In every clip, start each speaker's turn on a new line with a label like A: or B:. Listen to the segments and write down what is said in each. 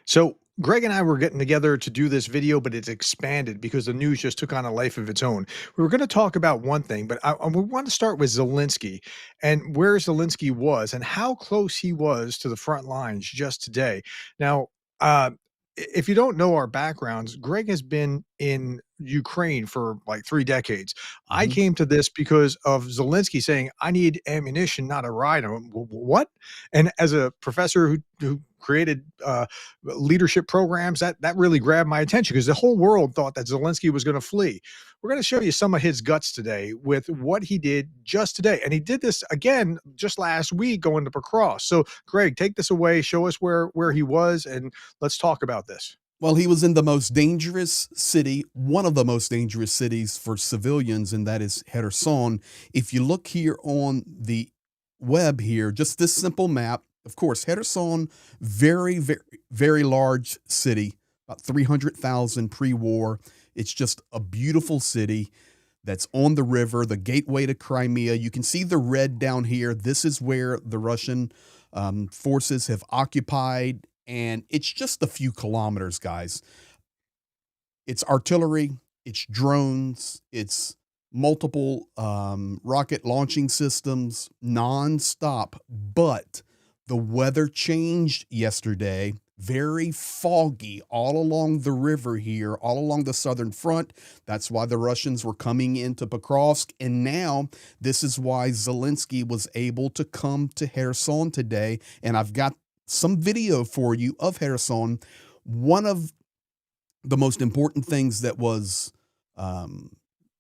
A: So Greg and I were getting together to do this video, but it's expanded because the news just took on a life of its own. We were going to talk about one thing, but we want to start with Zelensky and where Zelensky was and how close he was to the front lines just today. Now, if you don't know our backgrounds, Greg has been in Ukraine for like 3 decades. I
B: Mhm.
A: came to this because of Zelensky saying, I need ammunition, not a ride. I went, What? And as a professor who created leadership programs, that really grabbed my attention because the whole world thought that Zelensky was going to flee. We're going to show you some of his guts today with what he did just today, and he did this again just last week going to Pacross. So, Greg, take this away. Show us where he was, and let's talk about this.
B: Well, he was in the most dangerous city, one of the most dangerous cities for civilians, and that is Kherson. If you look here on the web here, just this simple map, of course, Kherson, very, very, very large city, about 300,000 pre-war. It's just a beautiful city that's on the river, the gateway to Crimea. You can see the red down here. This is where the Russian forces have occupied, and it's just a few kilometers, guys. It's artillery, it's drones, it's multiple rocket launching systems nonstop. But the weather changed yesterday. Very foggy all along the river here, all along the southern front. That's why the Russians were coming into Pokrovsk. And now this is why Zelensky was able to come to Kherson today. And I've got some video for you of Kherson. One of the most important things that was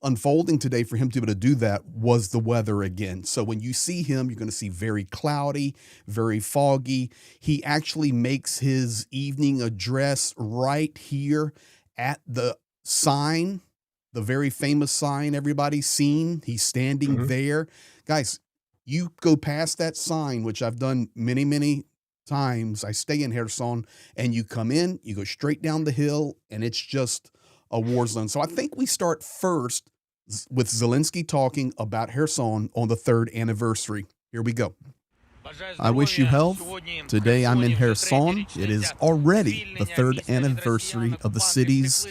B: unfolding today for him to be able to do that was the weather again. So when you see him, you're going to see very cloudy, very foggy. He actually makes his evening address right here at the sign, the very famous sign everybody's seen. He's standing
A: Mhm.
B: there. Guys, you go past that sign, which I've done many, many times. I stay in Kherson, and you come in, you go straight down the hill, and it's just a war zone. So I think we start first with Zelensky talking about Kherson on the 3rd anniversary. Here we go. I wish you health. Today I'm in Kherson. It is already the 3rd anniversary of the city's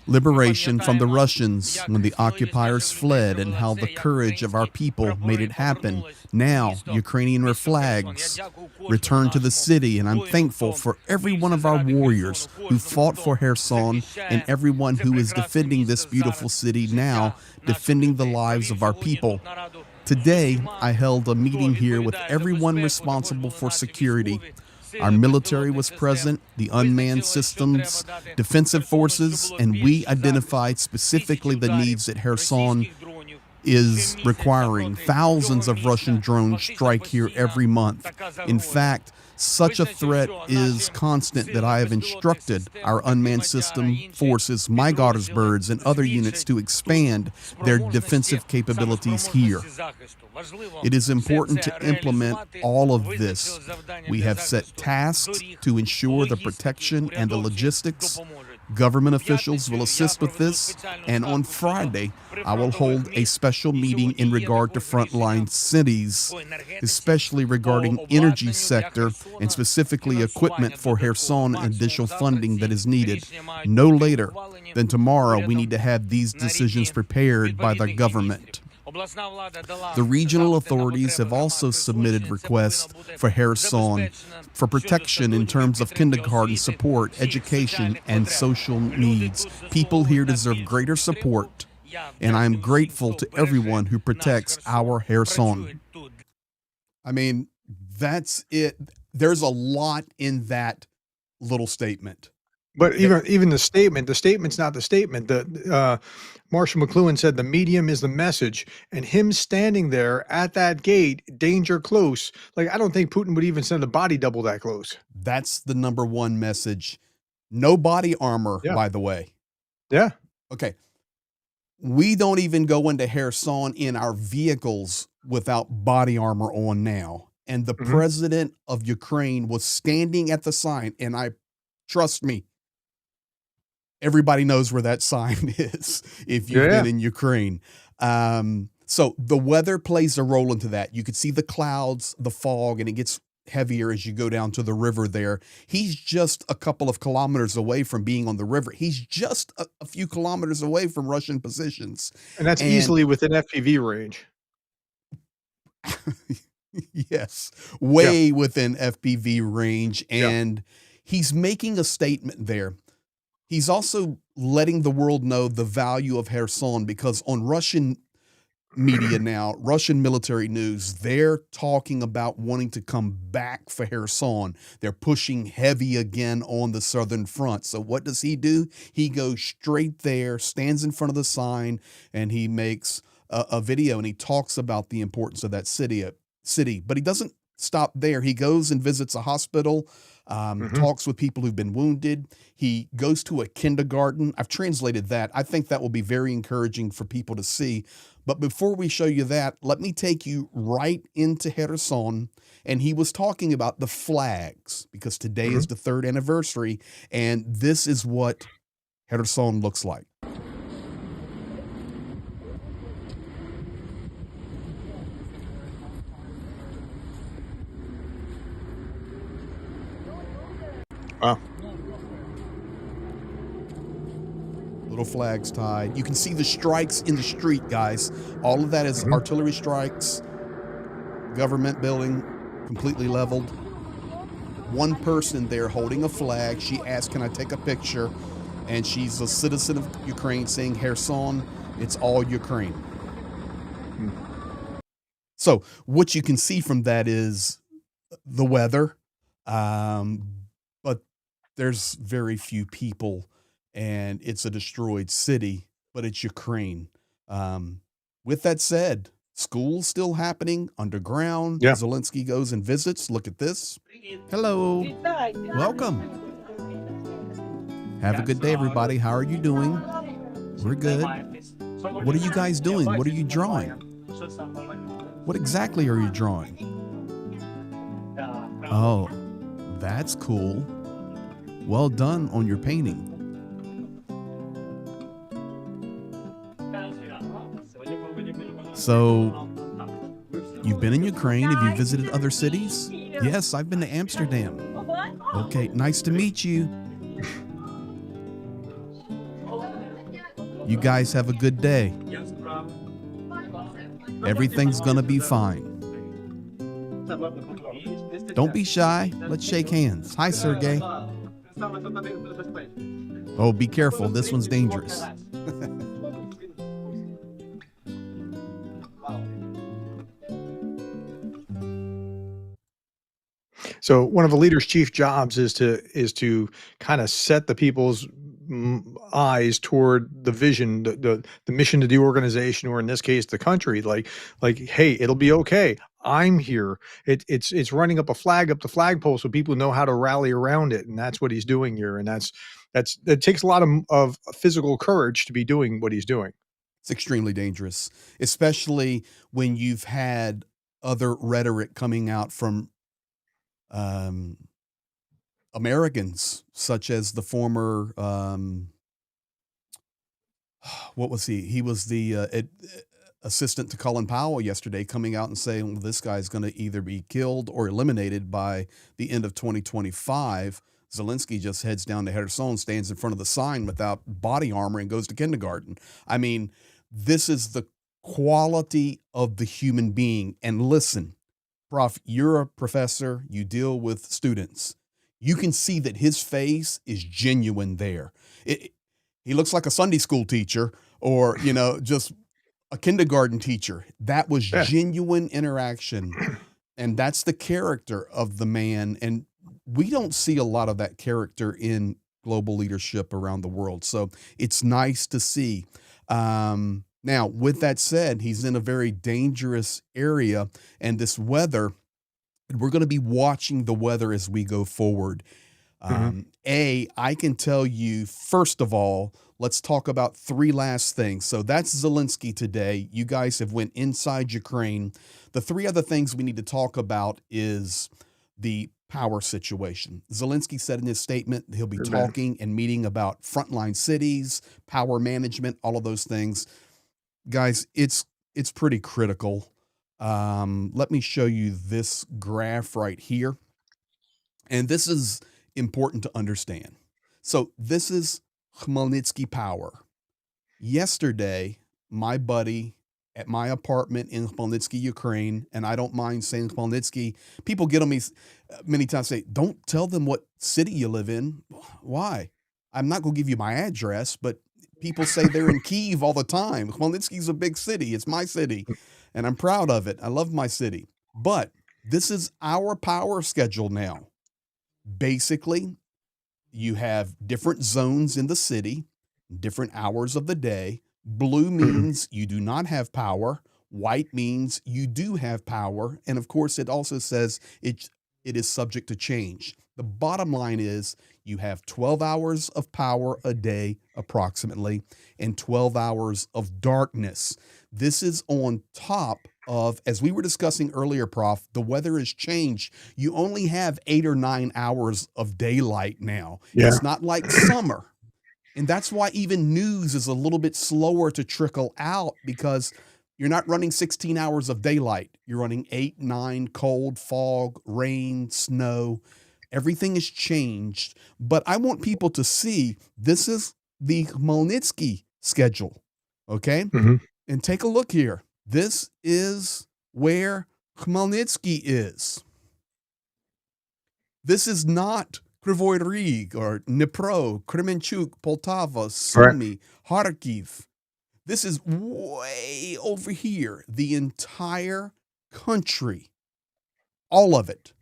B: liberation from the Russians when the occupiers fled, and how the courage of our people made it happen. Now, Ukrainian flags return to the city, and I'm thankful for every one of our warriors who fought for Kherson and everyone who is defending this beautiful city now, defending the lives of our people. Today, I held a meeting here with everyone responsible for security. Our military was present, the unmanned systems, defensive forces, and we identified specifically the needs that Kherson is requiring. Thousands of Russian drones strike here every month. In fact, such a threat is constant that I have instructed our unmanned system forces, my Goddard's birds, and other units to expand their defensive capabilities here. It is important to implement all of this. We have set tasks to ensure the protection and the logistics. Government officials will assist with this, and on Friday, I will hold a special meeting in regard to frontline cities, especially regarding energy sector and specifically equipment for Kherson and additional funding that is needed. No later than tomorrow, we need to have these decisions prepared by the government. The regional authorities have also submitted requests for Kherson for protection in terms of kindergarten support, education, and social needs. People here deserve greater support, and I am grateful to everyone who protects our Kherson. I mean, that's it. There's a lot in that little statement.
A: But
B: That
A: even the statement's not the statement. Marshall McLuhan said the medium is the message, and him standing there at that gate, danger close. Like I don't think Putin would even send a body double that close.
B: that's the number one message. No body armor,
A: Yeah,
B: by the way.
A: yeah.
B: Okay. We don't even go into Kherson in our vehicles without body armor on now. And the
A: Mhm.
B: president of Ukraine was standing at the sign, and I trust me, everybody knows where that sign is if you've
A: Yeah.
B: been in Ukraine. So the weather plays a role into that. You could see the clouds, the fog, and it gets heavier as you go down to the river there. He's just a couple of kilometers away from being on the river. He's just a few kilometers away from Russian positions.
A: And that's
B: And
A: easily within FPV range.
B: yes,
A: Yeah.
B: way within FPV range.
A: Yeah.
B: And he's making a statement there. He's also letting the world know the value of Kherson, because on Russian media now, Russian military news, they're talking about wanting to come back for Kherson. They're pushing heavy again on the southern front. So what does he do? He goes straight there, stands in front of the sign, and he makes a video, and he talks about the importance of that city. But he doesn't stop there. He goes and visits a hospital,
A: Mhm.
B: talks with people who've been wounded. He goes to a kindergarten. I've translated that. I think that will be very encouraging for people to see. But before we show you that, let me take you right into Kherson. And he was talking about the flags, because today
A: Mhm.
B: is the 3rd anniversary, and this is what Kherson looks like.
A: Wow.
B: Little flags tied. You can see the strikes in the street, guys. All of that is
A: Mhm.
B: artillery strikes, government building completely leveled. One person there holding a flag. She asked, "Can I take a picture?" And she's a citizen of Ukraine, saying, "Kherson, it's all Ukraine."
A: Mm.
B: So what you can see from that is the weather, but there's very few people, and it's a destroyed city, but it's Ukraine. Um, with that said, school's still happening underground.
A: Yeah.
B: Zelensky goes and visits. Look at this. Hello. Welcome. Have a good day, everybody. How are you doing? We're good. What are you guys doing? What are you drawing? What exactly are you drawing? Oh, that's cool. Well done on your painting. So, you've been in Ukraine. Have you visited other cities? Yes, I've been to Amsterdam. Okay, nice to meet you. You guys have a good day. Everything's gonna be fine. Don't be shy. Let's shake hands. Hi, Sergey. Oh, be careful. This one's dangerous.
A: So one of a leader's chief jobs is to kind of set the people's eyes toward the vision, the mission to the organization, or in this case, the country. Like, hey, it'll be okay. I'm here. It's running up a flag up the flagpole so people know how to rally around it, and that's what he's doing here. And that's it takes a lot of physical courage to be doing what he's doing.
B: It's extremely dangerous, especially when you've had other rhetoric coming out from um, Americans, such as the former, what was he? He was the assistant to Colin Powell yesterday, coming out and saying, well, this guy's going to either be killed or eliminated by the end of 2025. Zelensky just heads down to Kherson, stands in front of the sign without body armor, and goes to kindergarten. I mean, this is the quality of the human being. And listen, Prof, you're a professor, you deal with students. You can see that his face is genuine there. He looks like a Sunday school teacher, or, just a kindergarten teacher. That was
A: Yeah.
B: genuine interaction. And that's the character of the man. And we don't see a lot of that character in global leadership around the world. So it's nice to see. Now, with that said, he's in a very dangerous area, and this weather, we're going to be watching the weather as we go forward.
A: Mhm.
B: I can tell you, first of all, let's talk about 3 last things. So that's Zelensky today. You guys have went inside Ukraine. The 3 other things we need to talk about is the power situation. Zelensky said in his statement he'll be
A: Good man.
B: talking and meeting about frontline cities, power management, all of those things. Guys, it's pretty critical. Let me show you this graph right here. And this is important to understand. So this is Khmelnytsky power. Yesterday, my buddy at my apartment in Khmelnytsky, Ukraine, and I don't mind saying Khmelnytsky. People get on me many times, say, don't tell them what city you live in. Why? I'm not going to give you my address, but people say they're in Kyiv all the time. Khmelnytsky's a big city. It's my city, and I'm proud of it. I love my city. But this is our power schedule now. Basically, you have different zones in the city, different hours of the day. Blue
A: Mhm.
B: means you do not have power. White means you do have power. And of course, it also says it is subject to change. The bottom line is you have 12 hours of power a day, approximately, and 12 hours of darkness. This is on top of, as we were discussing earlier, Prof, the weather has changed. You only have 8 or 9 hours of daylight now.
A: Yeah.
B: It's not like summer. And that's why even news is a little bit slower to trickle out, because you're not running 16 hours of daylight. You're running 8, 9, cold, fog, rain, snow. Everything has changed. But I want people to see this is the Khmelnytsky schedule. Okay?
A: Mhm.
B: And take a look here. This is where Khmelnytsky is. This is not Kryvyi Rih or Dnipro, Kremenchuk, Poltava,
A: Right.
B: Sumy, Kharkiv. This is way over here. The entire country, all of it,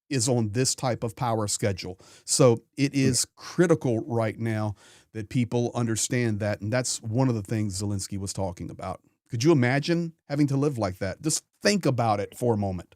B: is on this type of power schedule. So it is critical right now that people understand that. And that's one of the things Zelensky was talking about. Could you imagine having to live like that? Just think about it for a moment.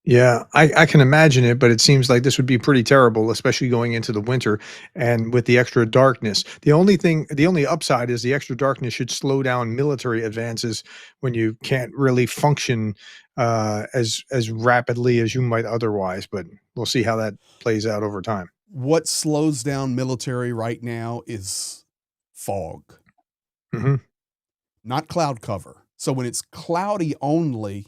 A: Yeah, I can imagine it, but it seems like this would be pretty terrible, especially going into the winter and with the extra darkness. The only upside is the extra darkness should slow down military advances when you can't really function as rapidly as you might otherwise. But we'll see how that plays out over time.
B: What slows down military right now is fog,
A: Hmm.
B: not cloud cover. So when it's cloudy only,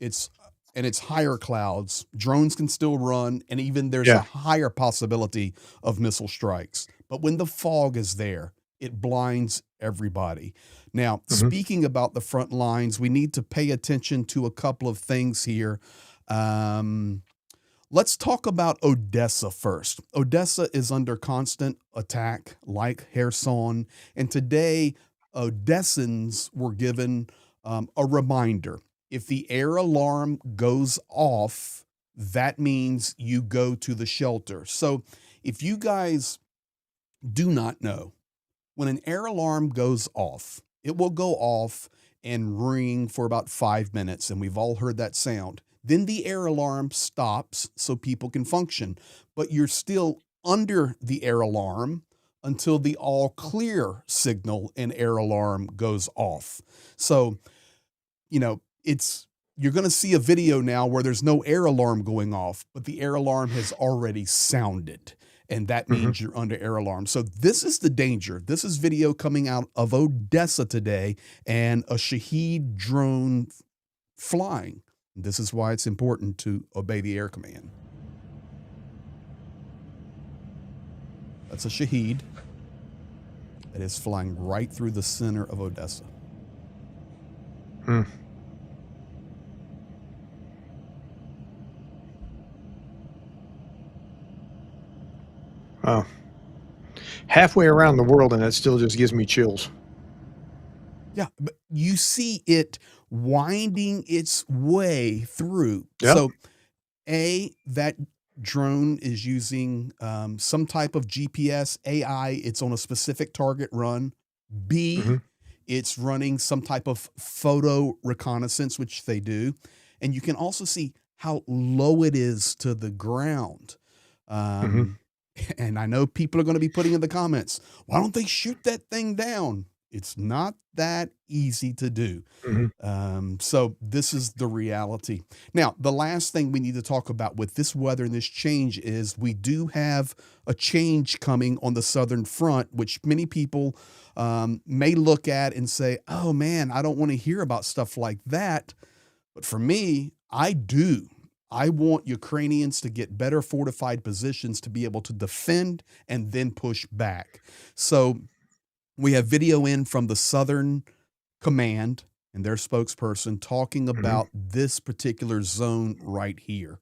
B: it's and it's higher clouds, drones can still run, and even there's a
A: Yeah.
B: higher possibility of missile strikes. But when the fog is there, it blinds everybody. Now,
A: Hmm.
B: speaking about the front lines, we need to pay attention to a couple of things here. Um, let's talk about Odessa first. Odessa is under constant attack, like Kherson. And today, Odessans were given a reminder. If the air alarm goes off, that means you go to the shelter. So if you guys do not know, when an air alarm goes off, it will go off and ring for about 5 minutes, and we've all heard that sound. Then the air alarm stops so people can function, but you're still under the air alarm until the all clear signal and air alarm goes off. So, it's you're going to see a video now where there's no air alarm going off, but the air alarm has already sounded. And that
A: Hmm.
B: means you're under air alarm. So this is the danger. This is video coming out of Odessa today and a Shahed drone flying. This is why it's important to obey the air command. That's a Shahed that is flying right through the center of Odessa.
A: Mm. Wow. Halfway around the world, and that still just gives me chills.
B: Yeah, but you see it winding its way through.
A: Yeah.
B: So that drone is using some type of GPS AI. It's on a specific target run.
A: Hmm.
B: B, it's running some type of photo reconnaissance, which they do. And you can also see how low it is to the ground.
A: Hmm.
B: Um, and I know people are going to be putting in the comments, why don't they shoot that thing down? It's not that easy to do.
A: Hmm.
B: So this is the reality. Now, the last thing we need to talk about with this weather and this change is we do have a change coming on the southern front, which many people may look at and say, oh man, I don't want to hear about stuff like that. But for me, I do. I want Ukrainians to get better fortified positions to be able to defend and then push back. So we have video in from the Southern Command and their spokesperson talking
A: Mhm.
B: about this particular zone right here.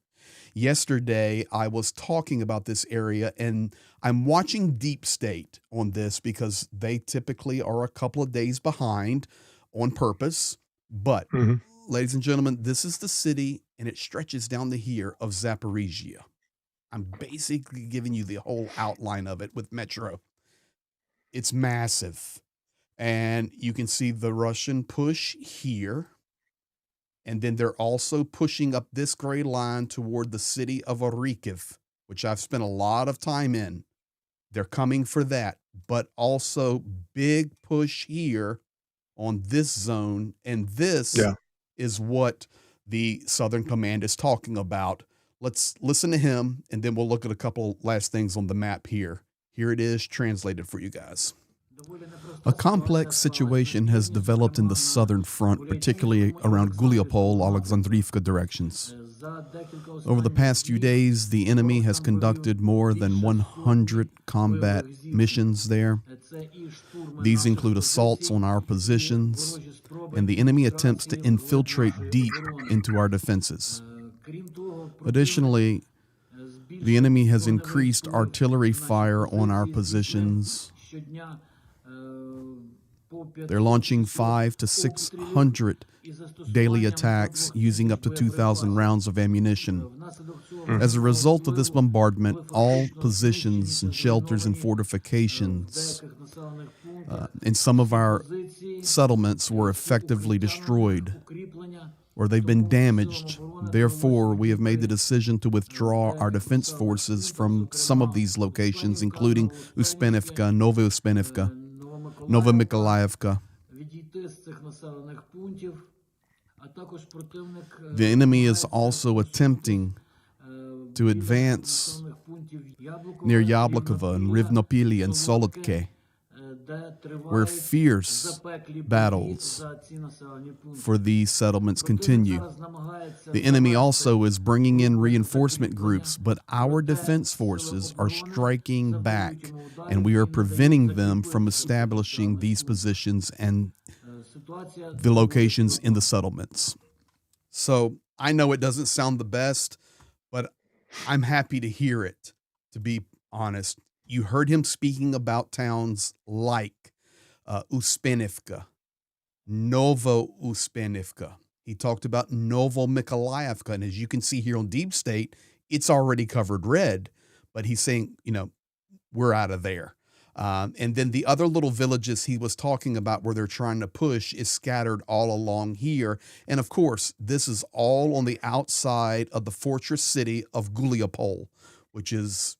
B: Yesterday, I was talking about this area, and I'm watching Deep State on this because they typically are a couple of days behind on purpose. But,
A: Mhm.
B: ladies and gentlemen, this is the city, and it stretches down to here of Zaporizhia. I'm basically giving you the whole outline of it with Metro. It's massive. And you can see the Russian push here. And then they're also pushing up this gray line toward the city of Orikhiv, which I've spent a lot of time in. They're coming for that, but also big push here on this zone. And this
A: Yeah.
B: is what the Southern Command is talking about. Let's listen to him, and then we'll look at a couple last things on the map here. Here it is translated for you guys. A complex situation has developed in the southern front, particularly around Guliopol, Alexandrivka directions. Over the past few days, the enemy has conducted more than 100 combat missions there. These include assaults on our positions, and the enemy attempts to infiltrate deep into our defenses. Additionally, the enemy has increased artillery fire on our positions. They're launching 500 to 600 daily attacks using up to 2,000 rounds of ammunition.
A: Mm.
B: As a result of this bombardment, all positions and shelters and fortifications in some of our settlements were effectively destroyed or they've been damaged. Therefore, we have made the decision to withdraw our defense forces from some of these locations, including Uspenivka, Nova Uspenivka, Nova Mikolaivka. The enemy is also attempting to advance near Yablokova and Rivnopili and Solodke, where fierce battles for these settlements continue. The enemy also is bringing in reinforcement groups, but our defense forces are striking back, and we are preventing them from establishing these positions and the locations in the settlements. So I know it doesn't sound the best, but I'm happy to hear it, to be honest. You heard him speaking about towns like Uspenivka, Novo Uspenivka. He talked about Novo Mikolaivka. And as you can see here on Deep State, it's already covered red, but he's saying, we're out of there. And then the other little villages he was talking about where they're trying to push is scattered all along here. And of course, this is all on the outside of the fortress city of Guliopol, which is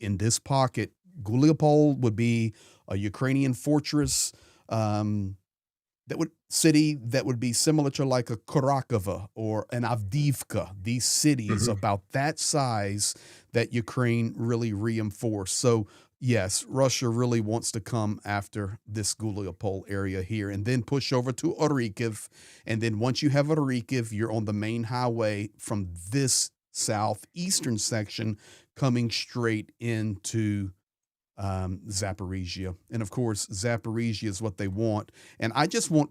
B: in this pocket. Guliopol would be a Ukrainian fortress that would be similar to like a Kurakova or an Avdiivka. These cities
A: Mhm.
B: about that size that Ukraine really reinforced. So yes, Russia really wants to come after this Guliopol area here and then push over to Orikhiv. And then once you have Orikhiv, you're on the main highway from this southeastern section coming straight into Zaporizhia. And of course, Zaporizhia is what they want. And I just want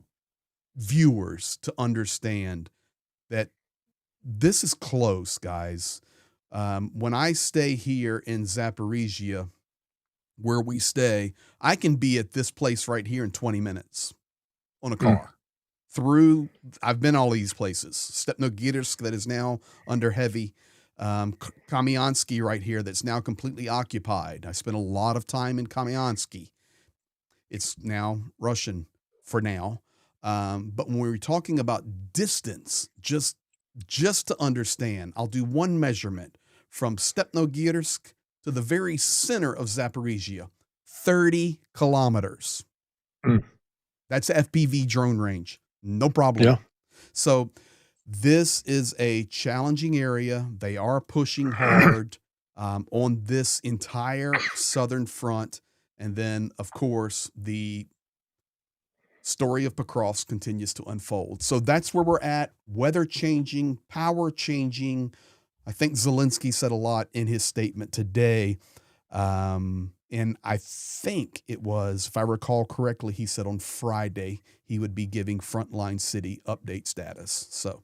B: viewers to understand that this is close, guys. When I stay here in Zaporizhia, where we stay, I can be at this place right here in 20 minutes on a
A: Mm.
B: car. I've been all these places. Stepnogorsk, that is now under heavy. Kamyansky right here, that's now completely occupied. I spent a lot of time in Kamyansky. It's now Russian for now. But when we're talking about distance, just to understand, I'll do one measurement from Stepnogorsk to the very center of Zaporizhia, 30 kilometers.
A: Mm.
B: That's FPV drone range. No problem.
A: Yeah.
B: So this is a challenging area. They are pushing hard on this entire southern front. And then, of course, the story of continues to unfold. So that's where we're at. Weather changing, power changing, I think Zelensky said a lot in his statement today. And I think it was, if I recall correctly, he said on Friday he would be giving Frontline City update status. So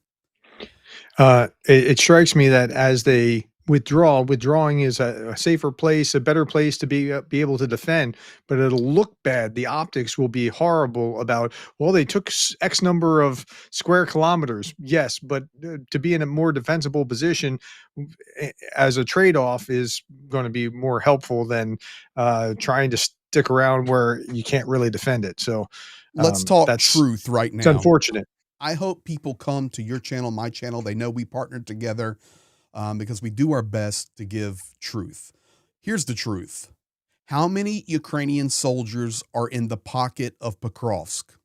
A: It strikes me that as they withdrawing is a safer place, a better place to be able to defend, but it'll look bad. The optics will be horrible about, well, they took X number of square kilometers. Yes, but to be in a more defensible position as a trade-off is going to be more helpful than trying to stick around where you can't really defend it. So
B: let's talk
A: that's
B: truth right
A: it's
B: now.
A: unfortunate.
B: I hope people come to your channel, my channel. They know we partnered together because we do our best to give truth. Here's the truth. How many Ukrainian soldiers are in the pocket of Pokrovsk?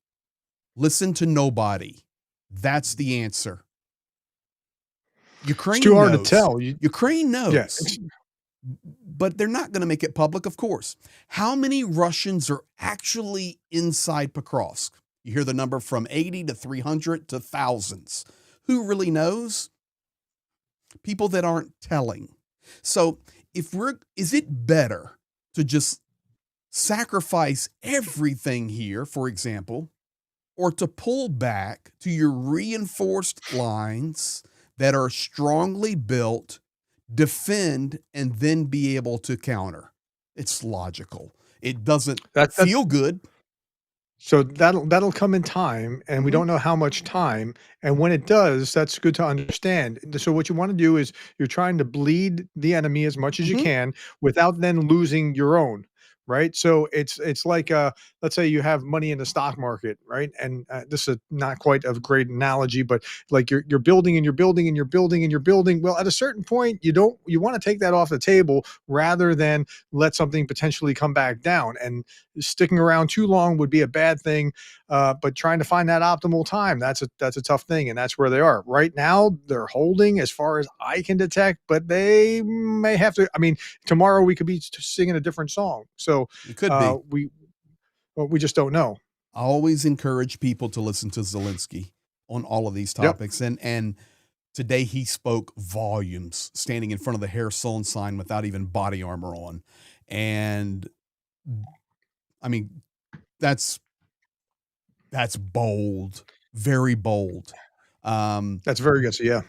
B: Listen to nobody. That's the answer.
A: It's too
B: Ukraine
A: hard to
B: knows.
A: tell.
B: Ukraine
A: Yeah,
B: knows. But they're not going to make it public, of course. How many Russians are actually inside Pokrovsk? You hear the number from 80 to 300 to thousands. Who really knows? People that aren't telling. So is it better to just sacrifice everything here, for example, or to pull back to your reinforced lines that are strongly built, defend, and then be able to counter? It's logical. It doesn't
A: that's
B: feel good.
A: so that'll come in time, and we
B: Mhm,
A: don't know how much time. And when it does, that's good to understand. So what you want to do is you're trying to bleed the enemy as much as you
B: mhm.
A: can without then losing your own. Right. So it's like let's say you have money in the stock market, right? And this is not quite a great analogy, but like you're building and you're building and you're building and you're building. Well, at a certain point, you want to take that off the table rather than let something potentially come back down. And sticking around too long would be a bad thing. But trying to find that optimal time, that's a tough thing, and that's where they are right now. They're holding, as far as I can detect, but they may have to. I mean, tomorrow we could be singing a different song. So
B: It could
A: uh,
B: be.
A: we we just don't know.
B: I always encourage people to listen to Zelensky on all of these
A: Yep.
B: topics. And today he spoke volumes standing in front of the Kherson sign without even body armor on. And I mean, that's that's bold, very bold. Um,
A: That's very good. So yeah.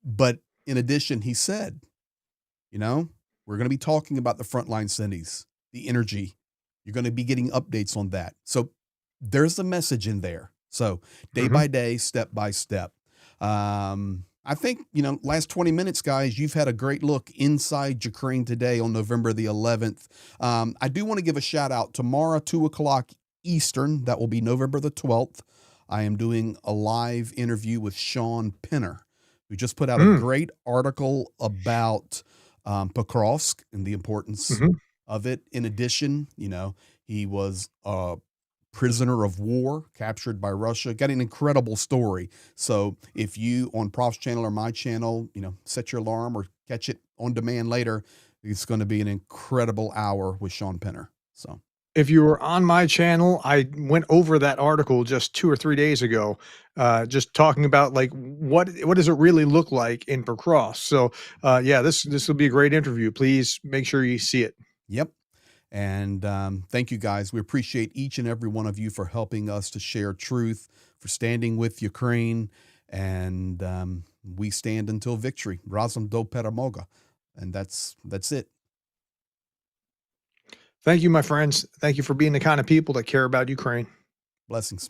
B: but in addition, he said, you know, we're going to be talking about the frontline cities, the energy. You're going to be getting updates on that. So there's a message in there. So day
A: Mhm.
B: by day, step by step. I think, last 20 minutes, guys, you've had a great look inside Ukraine today on November the 11th. I do want to give a shout out tomorrow, 2 o'clock Eastern. That will be November the 12th. I am doing a live interview with Sean Penner, who just put out a
A: Mm.
B: great article about Pokrovsk and the importance
A: Mhm.
B: of it. In addition, he was a prisoner of war captured by Russia. Got an incredible story. So if you on Prof's channel or my channel, set your alarm or catch it on demand later, it's going to be an incredible hour with Sean Penner. So
A: If you were on my channel, I went over that article just 2 or 3 days ago, just talking about, like, what does it really look like in Percross? So, yeah, this will be a great interview. Please make sure you see it.
B: yep. And thank you guys. We appreciate each and every one of you for helping us to share truth, for standing with Ukraine. And we stand until victory. Razem do Peramoga. And that's it.
A: Thank you, my friends. Thank you for being the kind of people that care about Ukraine.
B: Blessings.